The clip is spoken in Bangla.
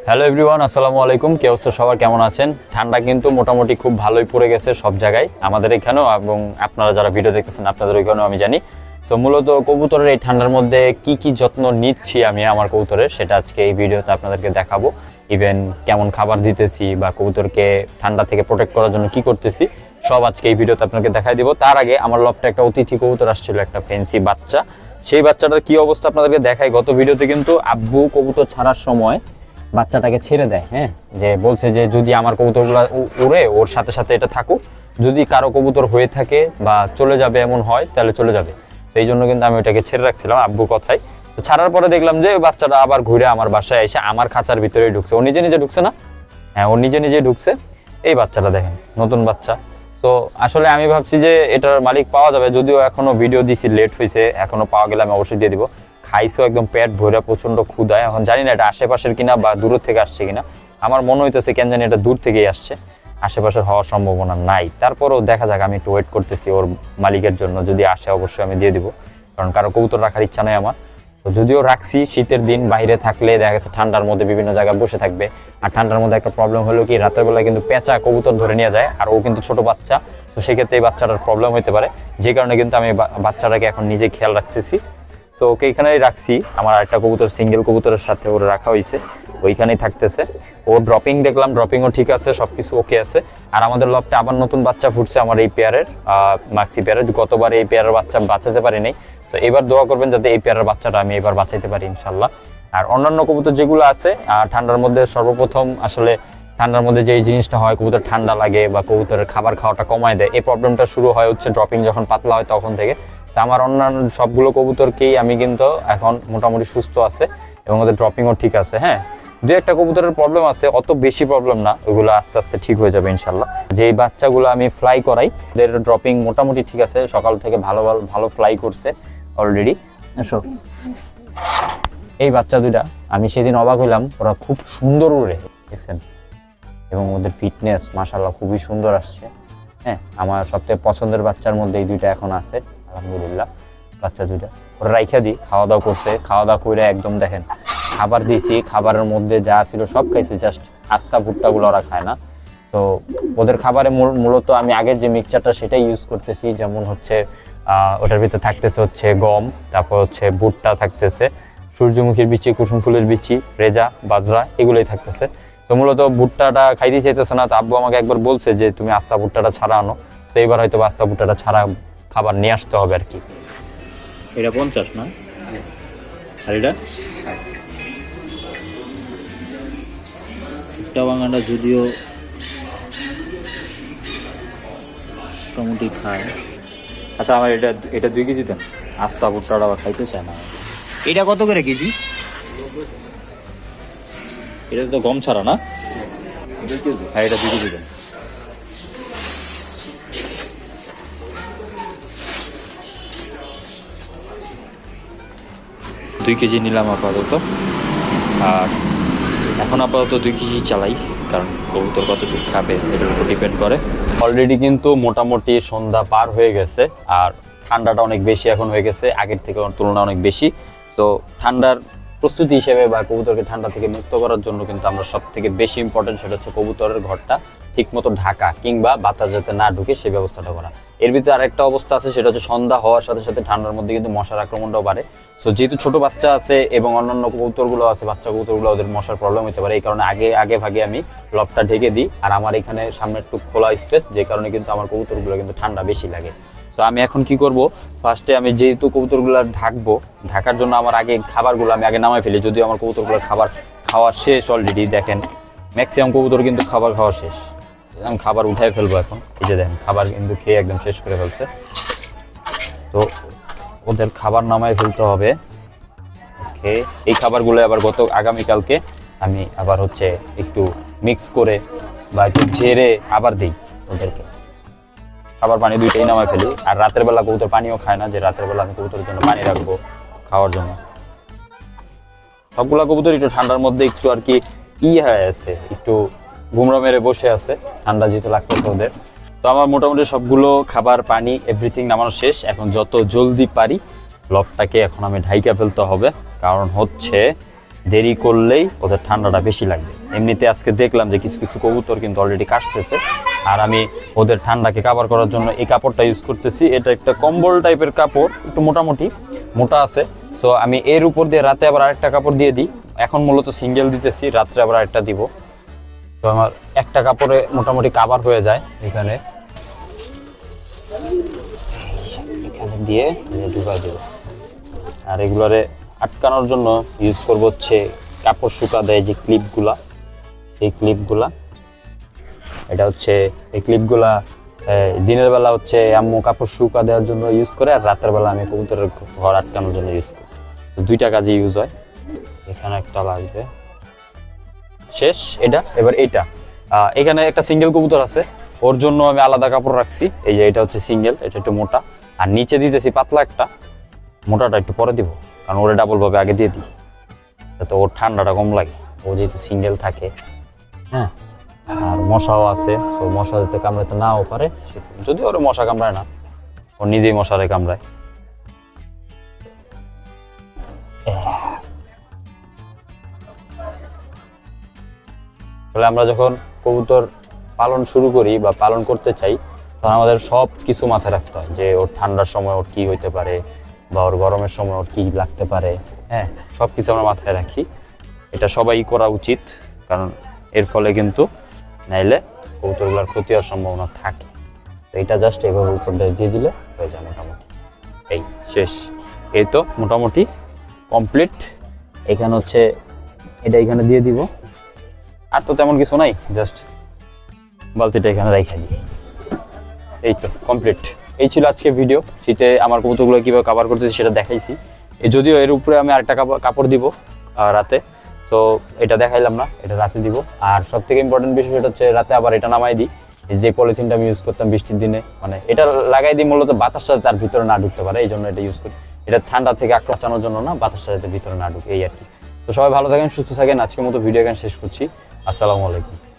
হ্যালো এভরিওয়ান, আসসালামু আলাইকুম। কে অবস্থা সবার, কেমন আছেন? ঠান্ডা কিন্তু মোটামুটি খুব ভালোই পড়ে গেছে সব জায়গায়, আমাদের এখানেও, এবং আপনারা যারা ভিডিও দেখতেছেন আপনাদের ওইখানেও আমি জানি। সো মূলত কবুতরের এই ঠান্ডার মধ্যে কি কি যত্ন নিচ্ছি আমি আমার কবুতরের, সেটা আজকে এই ভিডিওতে আপনাদেরকে দেখাবো। ইভেন কেমন খাবার দিতেছি বা কবুতরকে ঠান্ডা থেকে প্রোটেক্ট করার জন্য কি করতেছি, সব আজকে এই ভিডিওতে আপনাকে দেখাই দিব। তার আগে আমার লফটে একটা অতিথি কবুতর আসছিল, একটা ফেন্সি বাচ্চা। সেই বাচ্চাটার কি অবস্থা আপনাদেরকে দেখাই। গত ভিডিওতে কিন্তু আব্বু কবুতর ছাড়ার সময় বাচ্চাটাকে ছেড়ে দেয়, হ্যাঁ, যে বলছে যে যদি আমার কবুতরগুলো উড়ে ওর সাথে সাথে এটা থাকুক, যদি কারো কবুতর হয়ে থাকে বা চলে যাবে এমন হয় তাহলে চলে যাবে। সেই জন্য কিন্তু আমি ওটাকে ছেড়ে রাখছিলাম আব্বুর কথায়। তো ছাড়ার পরে দেখলাম যে বাচ্চাটা আবার ঘুরে আমার বাসায় এসে আমার খাঁচার ভিতরেই ঢুকছে। ও নিজে নিজে ঢুকছে না, হ্যাঁ ও নিজে নিজে ঢুকছে। এই বাচ্চাটা দেখেন, নতুন বাচ্চা। তো আসলে আমি ভাবছি যে এটার মালিক পাওয়া যাবে, যদিও এখনো ভিডিও দিছি, লেট হয়েছে, এখনো পাওয়া গেলে আমি অবশ্যই দিয়ে দিব। খাইছো একদম পেট ভরে, প্রচন্ড ক্ষুধায়। এখন জানি না এটা আশেপাশের কিনা বা দূর থেকে আসছে কিনা। আমার মনে হইতেছে কেন জানি এটা দূর থেকেই আসছে, আশেপাশের হওয়ার সম্ভাবনা নাই। তারপরেও দেখা যাক, আমি একটু ওয়েট করতেছি ওর মালিকের জন্য। যদি আসে অবশ্যই আমি দিয়ে দিব, কারণ কারো কবুতর রাখার ইচ্ছা নেই আমার। তো যদিও রাখছি, শীতের দিন বাইরে থাকলে দেখা গেছে ঠান্ডার মধ্যে বিভিন্ন জায়গায় বসে থাকবে। আর ঠান্ডার মধ্যে একটা প্রবলেম হলো কি, রাতের বেলায় কিন্তু পেঁচা কবুতর ধরে নিয়ে যায়, আর ও কিন্তু ছোট বাচ্চা। তো সেক্ষেত্রে এই বাচ্চাটার প্রবলেম হতে পারে, যে কারণে কিন্তু আমি বাচ্চাটাকে এখন নিজে খেয়াল রাখতেছি। তো ওকে এখানেই রাখছি, আমার আরেকটা কবুতর সিঙ্গেল কবুতরের সাথে ওর রাখা হয়েছে, ওইখানেই থাকতেছে। ও ড্রপিং দেখলাম, ড্রপিংও ঠিক আছে, সবকিছু ওকে আছে। আর আমাদের লফটে আবার নতুন বাচ্চা ফুটছে আমার এই পেয়ারের, মাক্সি পেয়ারের। গতবার এই পেয়ারের বাচ্চা বাঁচাতে পারিনি, তো এবার দোয়া করবেন যাতে এই পেয়ারের বাচ্চাটা আমি এবার বাঁচাইতে পারি ইনশাল্লাহ। আর অন্যান্য কবুতর যেগুলো আছে ঠান্ডার মধ্যে, সর্বপ্রথম আসলে ঠান্ডার মধ্যে যে জিনিসটা হয়, কবুতর ঠান্ডা লাগে বা কবুতরের খাবার খাওয়াটা কমায় দেয়, এই প্রবলেমটা শুরু হয় হচ্ছে ড্রপিং যখন পাতলা হয় তখন থেকে। আমার অন্যান্য সবগুলো কবুতরকেই আমি কিন্তু এখন মোটামুটি সুস্থ আছে এবং ওদের ড্রপিংও ঠিক আছে। হ্যাঁ, দু একটা কবুতরের প্রবলেম আছে, অত বেশি প্রবলেম না, ওইগুলো আস্তে আস্তে ঠিক হয়ে যাবে ইনশাল্লাহ। যেই বাচ্চাগুলো আমি ফ্লাই করাই ওদের ড্রপিং মোটামুটি ঠিক আছে, সকাল থেকে ভালো ভালো ফ্লাই করছে অলরেডি। এই বাচ্চা দুইটা আমি সেদিন অবাক হইলাম, ওরা খুব সুন্দর উড়ে, দেখছেন, এবং ওদের ফিটনেস মাশাআল্লাহ খুবই সুন্দর আসছে। হ্যাঁ, আমার সবথেকে পছন্দের বাচ্চার মধ্যে এই দুইটা এখন আছে আলহামদুলিল্লাহ। বাচ্চা দুইটা ওরা রাইখা দিই, খাওয়া দাওয়া করছে, খাওয়া দাওয়া করে একদম দেখেন খাবার দিয়েছি, খাবারের মধ্যে যা ছিল সব খাইছে, জাস্ট আস্তা ভুট্টাগুলো ওরা খায় না। তো ওদের খাবারে মূলত আমি আগের যে মিক্সচারটা সেটাই ইউজ করতেছি, যেমন হচ্ছে ওটার ভিতরে থাকতেছে হচ্ছে গম, তারপর হচ্ছে ভুট্টা থাকতেছে, সূর্যমুখীর বিচি, কুসুম ফুলের বিচি, রেজা, বাজরা, এগুলোই থাকতেছে। তো মূলত ভুট্টাটা খাইতে চাইতেছে না, তো আব্বু আমাকে একবার বলছে যে তুমি আস্তা ভুট্টাটা ছাড়া আনো। তো এইবার হয়তো আস্তা ভুট্টাটা ছাড়া খাবার নিয়ে আসতে হবে আর কি। এটা 50 না, আর এটা ভুট্টা বাঙানটা যদিও মোটামুটি খায়। আচ্ছা, আমার এটা 2 কেজি দেন, আস্তা ভুট্টাটা আবার খাইতে চায় না। এটা কত করে কেজি? এটা তো গম ছাড়া না? হ্যাঁ, এটা 2 কেজি দেন। দুই কেজি নিলাম আপাতত। আর এখন আপাতত 2 কেজি চালাই, কারণ কবুতর কতটুকু খাবে এটার উপর ডিপেন্ড করে। অলরেডি কিন্তু মোটামুটি সন্ধ্যা পার হয়ে গেছে, আর ঠান্ডাটা অনেক বেশি এখন হয়ে গেছে, আগের থেকে তুলনায় অনেক বেশি। তো ঠান্ডার প্রস্তুতি হিসেবে বা কবুতরকে ঠান্ডা থেকে মুক্ত করার জন্য কিন্তু আমরা সব থেকে বেশি ইম্পর্টেন্ট সেটা হচ্ছে কবুতরের ঘরটা ঠিকমতো ঢাকা, কিংবা বাতাস যাতে না ঢুকে সেই ব্যবস্থাটা করা। এর ভিতরে আরেকটা অবস্থা আছে, সেটা হচ্ছে সন্ধ্যা হওয়ার সাথে সাথে ঠান্ডার মধ্যে কিন্তু মশার আক্রমণটাও বাড়ে। সো যেহেতু ছোট বাচ্চা আছে এবং অন্যান্য কবুতরগুলো আছে, বাচ্চা কবুতরগুলো, ওদের মশার প্রবলেম হতে পারে, এই কারণে আগে ভাগে আমি লফটটা ঢেকে দিই। আর আমার এখানে সামনে একটু খোলা স্পেস, যে কারণে কিন্তু আমার কবুতরগুলো কিন্তু ঠান্ডা বেশি লাগে। সো আমি এখন কি করব, ফার্স্টে আমি যেহেতু কবুতরগুলো ঢাকবো, ঢাকার জন্য আমার আগে খাবারগুলো আমি আগে নামাই ফেলি। যদিও আমার কবুতরগুলোর খাবার খাওয়া শেষ অলরেডি, দেখেন ম্যাক্সিমাম কবুতর কিন্তু খাবার খাওয়া শেষ। আমি খাবার উঠাই ফেলবো এখন, এই যে দেখেন খাবার কিন্তু খেয়ে একদম শেষ করে ফেলছে। তো ওদের খাবার নামাই ফেলতে হবে। ওকে, এই খাবারগুলো আবার আগামীকালকে আমি আবার হচ্ছে একটু মিক্স করে বা একটু ঝেড়ে আবার দিই ওদেরকে। খাবার পানি দুইটাই নামাই ফেলি। আর রাতের বেলা কবুতর পানিও খায় না, যে রাতের বেলা আমি কবুতরের জন্য পানি রাখবো খাওয়ার জন্য। সবগুলা কবুতর একটু ঠান্ডার মধ্যে একটু আর কি হয়ে আছে, একটু ঘুমরা মেরে বসে আছে, ঠান্ডা যেহেতু লাগতেছে ওদের। তো আমার মোটামুটি সবগুলো খাবার, পানি, এভরিথিং নামানো শেষ। এখন যত জলদি পারি লফটটাকে এখন আমি ঢাইকা ফেলতে হবে, কারণ হচ্ছে দেরি করলেই ওদের ঠান্ডাটা বেশি লাগবে। এমনিতে আজকে দেখলাম যে কিছু কিছু কবুতর কিন্তু অলরেডি কাশতেছে, আর আমি ওদের ঠান্ডাকে কাভার করার জন্য এই কাপড়টা ইউজ করতেছি। এটা একটা কম্বল টাইপের কাপড়, একটু মোটামুটি মোটা আছে। সো আমি এর উপর দিয়ে রাতে আবার আরেকটা কাপড় দিয়ে দিই। এখন মূলত সিঙ্গেল দিতেছি, রাত্রে আবার আরেকটা দিব। তো আমার একটা কাপড়ে মোটামুটি কাভার হয়ে যায়। এখানে দিয়ে ঢুকা দেবো। আর এগুলোরে আটকানোর জন্য ইউজ করবো হচ্ছে কাপড় শুকা দেয় যে ক্লিপগুলা, এই ক্লিপগুলা। এটা হচ্ছে এই ক্লিপগুলা দিনের বেলা হচ্ছে আম্মু কাপড় শুকা দেওয়ার জন্য ইউজ করে, আর রাতের বেলা আমি কবুতরের ঘর আটকানোর জন্য ইউজ করি। তো দুইটা কাজে ইউজ হয়। এখানে একটা লাগবে, শেষ এটা। এবার এইটা এখানে একটা সিঙ্গেল কবুতর আছে, ওর জন্য আমি আলাদা কাপড় রাখছি। এই যে এটা হচ্ছে সিঙ্গেল, এটা একটু মোটা, আর নিচে দিতেছি পাতলা একটা, মোটাটা একটু পরে দিব, কারণ ওরে ডাবল ভাবে আগে দিয়ে দিই যাতে ওর ঠান্ডাটা কম লাগে। ও যেহেতু সিঙ্গেল থাকে, হ্যাঁ, আর মশাও আছে, তো মশা যাতে কামড়াতে নাও পারে, যদি ওর মশা কামড়ায় না, ওর নিজেই মশারে কামড়ায়। তাহলে আমরা যখন কবুতর পালন শুরু করি বা পালন করতে চাই, তখন আমাদের সব কিছু মাথায় রাখতে হয় যে ওর ঠান্ডার সময় ওর কি হইতে পারে বা ওর গরমের সময় ওর কি লাগতে পারে। হ্যাঁ, সব কিছু আমরা মাথায় রাখি। এটা সবাই করা উচিত, কারণ এর ফলে কিন্তু নাইলে কবুতরগুলোর ক্ষতি হওয়ার সম্ভাবনা থাকে। তো এটা জাস্ট এইভাবে উপরটা দিয়ে দিলে হয়ে যায় মোটামুটি। এই শেষ, এই তো মোটামুটি কমপ্লিট। এখানে হচ্ছে এটা এখানে দিয়ে দিব, আর তো তেমন কিছু নাই, জাস্ট বালতিটা এখানে রেখে দিই। এই তো কমপ্লিট। এই ছিল আজকে ভিডিও। শীতে আমার কবুতরগুলো কীভাবে কাভার করতেছি সেটা দেখাইছি। যদিও এর উপরে আমি আরেকটা কাপড় দিব রাতে, তো এটা দেখাইলাম না, এটা রাতে দিব। আর সব থেকে ইম্পর্টেন্ট বিষয় সেটা হচ্ছে রাতে আবার এটা নামাই দিই। যে পলিথিনটা আমি ইউজ করতাম বৃষ্টির দিনে, মানে এটা লাগাই দিই মূলত বাতাসটা তার ভিতরে না ঢুকতে পারে, এই জন্য এটা ইউজ করি। এটা ঠান্ডা থেকে বাঁচানোর জন্য না, বাতাসটা যাতে ভিতরে না ঢুকে, এই আর কি। তো সবাই ভালো থাকেন, সুস্থ থাকেন। আজকের মতো ভিডিও এখানে শেষ করছি। আসসালামু আলাইকুম।